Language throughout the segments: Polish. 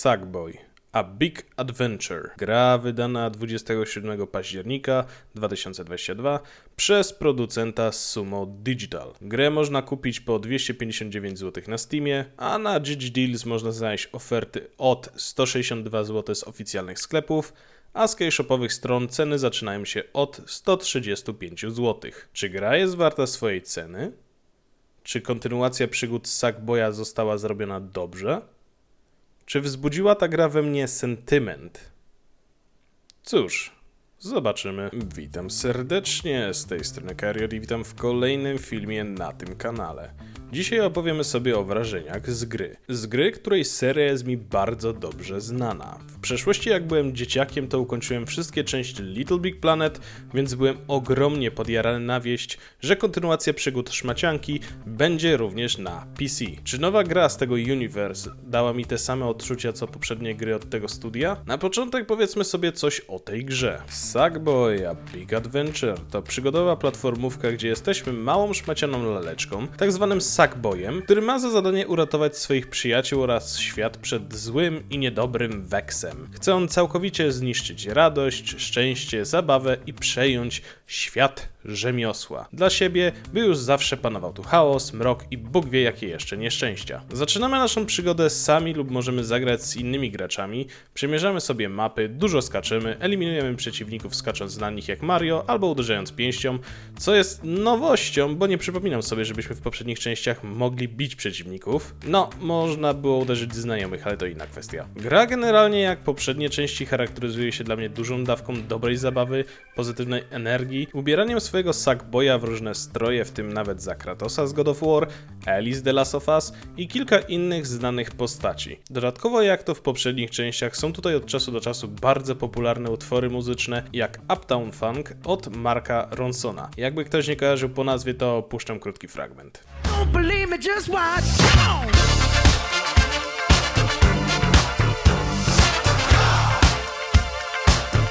Sackboy: A Big Adventure. Gra wydana 27 października 2022 przez producenta Sumo Digital. Grę można kupić po 259 zł na Steamie, a na GG Deals można znaleźć oferty od 162 zł z oficjalnych sklepów, a z keyshopowych stron ceny zaczynają się od 135 zł. Czy gra jest warta swojej ceny? Czy kontynuacja przygód Sackboya została zrobiona dobrze? Czy wzbudziła ta gra we mnie sentyment? Cóż, zobaczymy. Witam serdecznie, z tej strony Karior i witam w kolejnym filmie na tym kanale. Dzisiaj opowiemy sobie o wrażeniach z gry. Z gry, której seria jest mi bardzo dobrze znana. W przeszłości, jak byłem dzieciakiem, to ukończyłem wszystkie części Little Big Planet, więc byłem ogromnie podjarany na wieść, że kontynuacja przygód szmacianki będzie również na PC. Czy nowa gra z tego universe dała mi te same odczucia co poprzednie gry od tego studia? Na początek powiedzmy sobie coś o tej grze. Sackboy: A Big Adventure to przygodowa platformówka, gdzie jesteśmy małą szmacianą laleczką, tak zwanym Sackboyem, który ma za zadanie uratować swoich przyjaciół oraz świat przed złym i niedobrym Vexem. Chce on całkowicie zniszczyć radość, szczęście, zabawę i przejąć świat rzemiosła dla siebie, by już zawsze panował tu chaos, mrok i Bóg wie jakie jeszcze nieszczęścia. Zaczynamy naszą przygodę sami lub możemy zagrać z innymi graczami, przemierzamy sobie mapy, dużo skaczemy, eliminujemy przeciwników skacząc na nich jak Mario albo uderzając pięścią, co jest nowością, bo nie przypominam sobie, żebyśmy w poprzednich częściach mogli bić przeciwników. No, można było uderzyć znajomych, ale to inna kwestia. Gra generalnie jak poprzednie części charakteryzuje się dla mnie dużą dawką dobrej zabawy, pozytywnej energii, ubieraniem swojego Sackboya w różne stroje, w tym nawet za Kratosa z God of War, Ellie z The Last of Us i kilka innych znanych postaci. Dodatkowo, jak to w poprzednich częściach, są tutaj od czasu do czasu bardzo popularne utwory muzyczne, jak Uptown Funk od Marka Ronsona. Jakby ktoś nie kojarzył po nazwie, to puszczam krótki fragment. Don't believe me, just watch. Come on.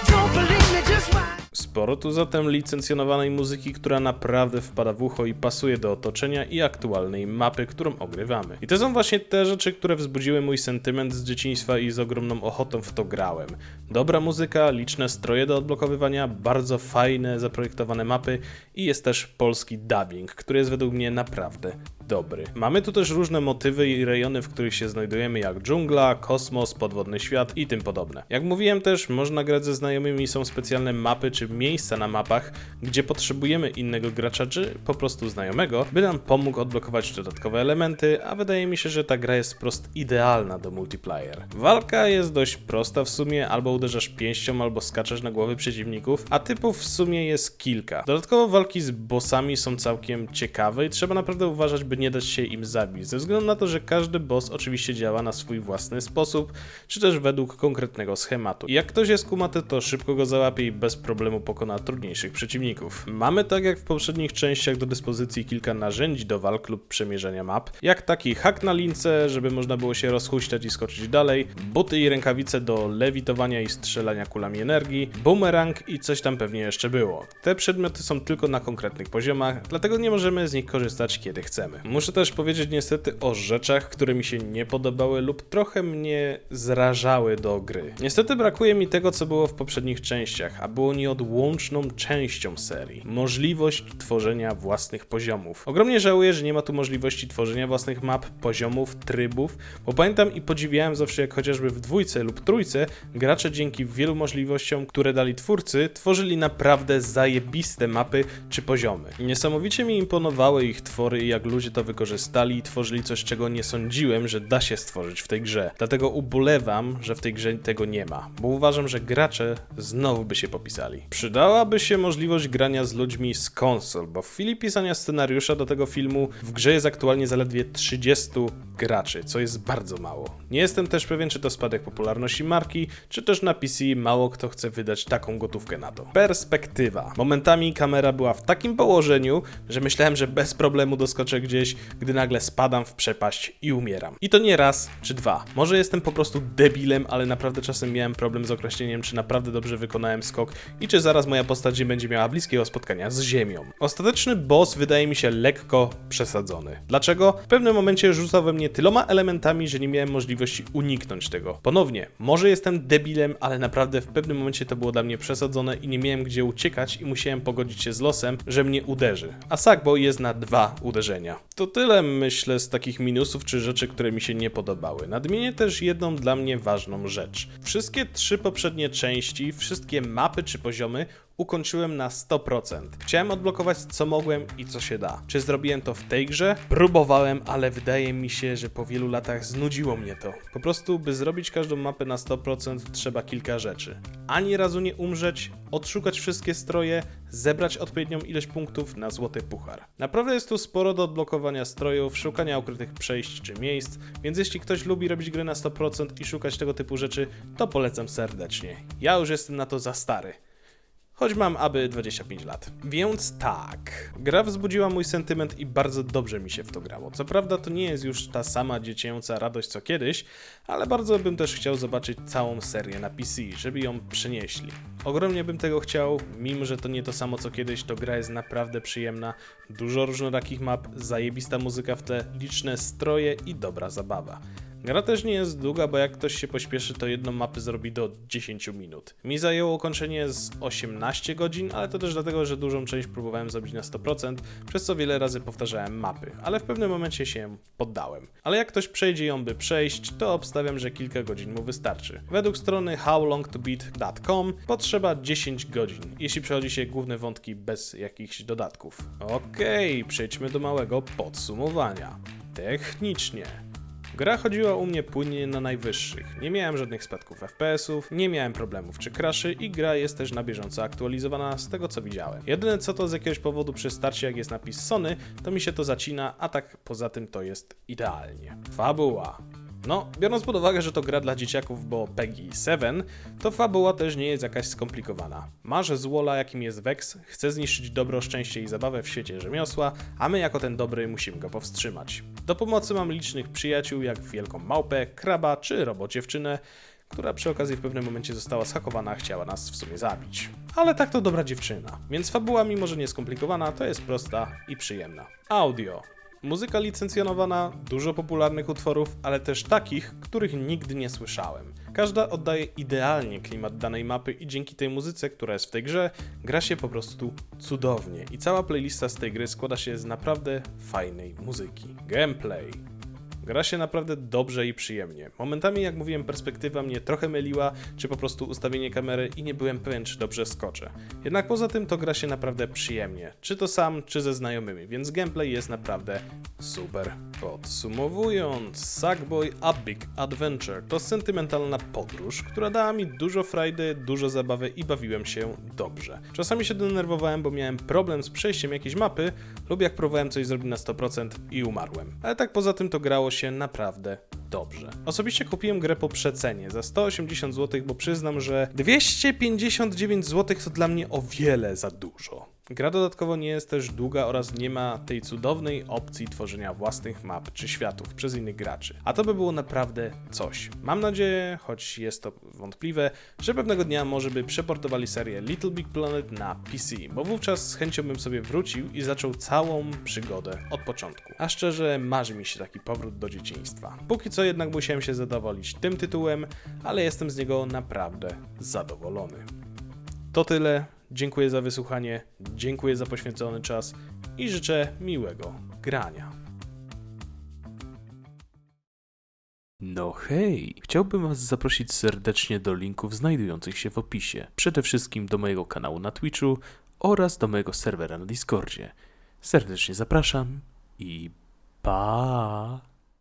Don't believe me, just watch. Sporo tu zatem licencjonowanej muzyki, która naprawdę wpada w ucho i pasuje do otoczenia i aktualnej mapy, którą ogrywamy. I to są właśnie te rzeczy, które wzbudziły mój sentyment z dzieciństwa i z ogromną ochotą w to grałem. Dobra muzyka, liczne stroje do odblokowywania, bardzo fajne, zaprojektowane mapy i jest też polski dubbing, który jest według mnie naprawdę dobry. Mamy tu też różne motywy i rejony, w których się znajdujemy, jak dżungla, kosmos, podwodny świat i tym podobne. Jak mówiłem też, można grać ze znajomymi, są specjalne mapy czy miejsca na mapach, gdzie potrzebujemy innego gracza czy po prostu znajomego, by nam pomógł odblokować dodatkowe elementy, a wydaje mi się, że ta gra jest wprost idealna do multiplayer. Walka jest dość prosta w sumie, albo uderzasz pięścią, albo skaczesz na głowy przeciwników, a typów w sumie jest kilka. Dodatkowo walki z bossami są całkiem ciekawe i trzeba naprawdę uważać, by nie dać się im zabić, ze względu na to, że każdy boss oczywiście działa na swój własny sposób, czy też według konkretnego schematu. I jak ktoś jest kumaty, to szybko go załapie i bez problemu pokona trudniejszych przeciwników. Mamy, tak jak w poprzednich częściach, do dyspozycji kilka narzędzi do walk lub przemierzania map, jak taki hak na lince, żeby można było się rozhuśtać i skoczyć dalej, buty i rękawice do lewitowania i strzelania kulami energii, boomerang i coś tam pewnie jeszcze było. Te przedmioty są tylko na konkretnych poziomach, dlatego nie możemy z nich korzystać kiedy chcemy. Muszę też powiedzieć niestety o rzeczach, które mi się nie podobały lub trochę mnie zrażały do gry. Niestety brakuje mi tego, co było w poprzednich częściach, a było nieodłączną częścią serii. Możliwość tworzenia własnych poziomów. Ogromnie żałuję, że nie ma tu możliwości tworzenia własnych map, poziomów, trybów, bo pamiętam i podziwiałem zawsze, jak chociażby w dwójce lub trójce gracze dzięki wielu możliwościom, które dali twórcy, tworzyli naprawdę zajebiste mapy czy poziomy. Niesamowicie mi imponowały ich twory i jak ludzie to wykorzystali i tworzyli coś, czego nie sądziłem, że da się stworzyć w tej grze. Dlatego ubolewam, że w tej grze tego nie ma, bo uważam, że gracze znowu by się popisali. Przydałaby się możliwość grania z ludźmi z konsol, bo w chwili pisania scenariusza do tego filmu w grze jest aktualnie zaledwie 30 graczy, co jest bardzo mało. Nie jestem też pewien, czy to spadek popularności marki, czy też na PC mało kto chce wydać taką gotówkę na to. Perspektywa. Momentami kamera była w takim położeniu, że myślałem, że bez problemu doskoczę gdzieś gdzieś, gdy nagle spadam w przepaść i umieram. I to nie raz czy dwa. Może jestem po prostu debilem, ale naprawdę czasem miałem problem z określeniem, czy naprawdę dobrze wykonałem skok i czy zaraz moja postać nie będzie miała bliskiego spotkania z ziemią. Ostateczny boss wydaje mi się lekko przesadzony. Dlaczego? W pewnym momencie rzucał we mnie tyloma elementami, że nie miałem możliwości uniknąć tego. Ponownie, może jestem debilem, ale naprawdę w pewnym momencie to było dla mnie przesadzone i nie miałem gdzie uciekać i musiałem pogodzić się z losem, że mnie uderzy. A Sackboy jest na 2 uderzenia. To tyle, myślę, z takich minusów czy rzeczy, które mi się nie podobały. Nadmienię też jedną dla mnie ważną rzecz. Wszystkie 3 poprzednie części, wszystkie mapy czy poziomy ukończyłem na 100%. Chciałem odblokować co mogłem i co się da. Czy zrobiłem to w tej grze? Próbowałem, ale wydaje mi się, że po wielu latach znudziło mnie to. Po prostu, by zrobić każdą mapę na 100% trzeba kilka rzeczy. Ani razu nie umrzeć, odszukać wszystkie stroje, zebrać odpowiednią ilość punktów na złoty puchar. Naprawdę jest tu sporo do odblokowania strojów, szukania ukrytych przejść czy miejsc, więc jeśli ktoś lubi robić gry na 100% i szukać tego typu rzeczy, to polecam serdecznie. Ja już jestem na to za stary. Choć mam aby 25 lat. Więc tak, gra wzbudziła mój sentyment i bardzo dobrze mi się w to grało. Co prawda to nie jest już ta sama dziecięca radość co kiedyś, ale bardzo bym też chciał zobaczyć całą serię na PC, żeby ją przenieśli. Ogromnie bym tego chciał, mimo że to nie to samo co kiedyś, to gra jest naprawdę przyjemna, dużo różnorakich map, zajebista muzyka w tle, liczne stroje i dobra zabawa. Gra też nie jest długa, bo jak ktoś się pośpieszy, to jedną mapę zrobi do 10 minut. Mi zajęło ukończenie z 18 godzin, ale to też dlatego, że dużą część próbowałem zrobić na 100%, przez co wiele razy powtarzałem mapy, ale w pewnym momencie się poddałem. Ale jak ktoś przejdzie ją by przejść, to obstawiam, że kilka godzin mu wystarczy. Według strony howlongtobeat.com potrzeba 10 godzin, jeśli przechodzi się główne wątki bez jakichś dodatków. Okej, przejdźmy do małego podsumowania. Technicznie. Gra chodziła u mnie płynnie na najwyższych, nie miałem żadnych spadków FPS-ów, nie miałem problemów czy crashy i gra jest też na bieżąco aktualizowana z tego co widziałem. Jedyne co to z jakiegoś powodu przy starcie jak jest napis Sony, to mi się to zacina, a tak poza tym to jest idealnie. Fabuła. No, biorąc pod uwagę, że to gra dla dzieciaków, bo PEGI 7, to fabuła też nie jest jakaś skomplikowana. Masz złola, jakim jest Vex, chce zniszczyć dobro, szczęście i zabawę w świecie rzemiosła, a my jako ten dobry musimy go powstrzymać. Do pomocy mam licznych przyjaciół, jak wielką małpę, kraba czy robociewczynę, która przy okazji w pewnym momencie została zhakowana, chciała nas w sumie zabić. Ale tak to dobra dziewczyna, więc fabuła, mimo że nie skomplikowana, to jest prosta i przyjemna. Audio. Muzyka licencjonowana, dużo popularnych utworów, ale też takich, których nigdy nie słyszałem. Każda oddaje idealnie klimat danej mapy i dzięki tej muzyce, która jest w tej grze, gra się po prostu cudownie. I cała playlista z tej gry składa się z naprawdę fajnej muzyki. Gameplay. Gra się naprawdę dobrze i przyjemnie. Momentami, jak mówiłem, perspektywa mnie trochę myliła, czy po prostu ustawienie kamery i nie byłem pewien, czy dobrze skoczę. Jednak poza tym to gra się naprawdę przyjemnie, czy to sam, czy ze znajomymi, więc gameplay jest naprawdę super. Podsumowując, Sackboy: A Big Adventure to sentymentalna podróż, która dała mi dużo frajdy, dużo zabawy i bawiłem się dobrze. Czasami się denerwowałem, bo miałem problem z przejściem jakiejś mapy lub jak próbowałem coś zrobić na 100% i umarłem. Ale tak poza tym to grało się naprawdę dobrze. Osobiście kupiłem grę po przecenie za 180 zł, bo przyznam, że 259 zł to dla mnie o wiele za dużo. Gra dodatkowo nie jest też długa oraz nie ma tej cudownej opcji tworzenia własnych map czy światów przez innych graczy. A to by było naprawdę coś. Mam nadzieję, choć jest to wątpliwe, że pewnego dnia może by przeportowali serię Little Big Planet na PC, bo wówczas z chęcią bym sobie wrócił i zaczął całą przygodę od początku. A szczerze, marzy mi się taki powrót do dzieciństwa. Póki co jednak musiałem się zadowolić tym tytułem, ale jestem z niego naprawdę zadowolony. To tyle. Dziękuję za wysłuchanie, dziękuję za poświęcony czas i życzę miłego grania. No hej, chciałbym Was zaprosić serdecznie do linków znajdujących się w opisie. Przede wszystkim do mojego kanału na Twitchu oraz do mojego serwera na Discordzie. Serdecznie zapraszam i pa!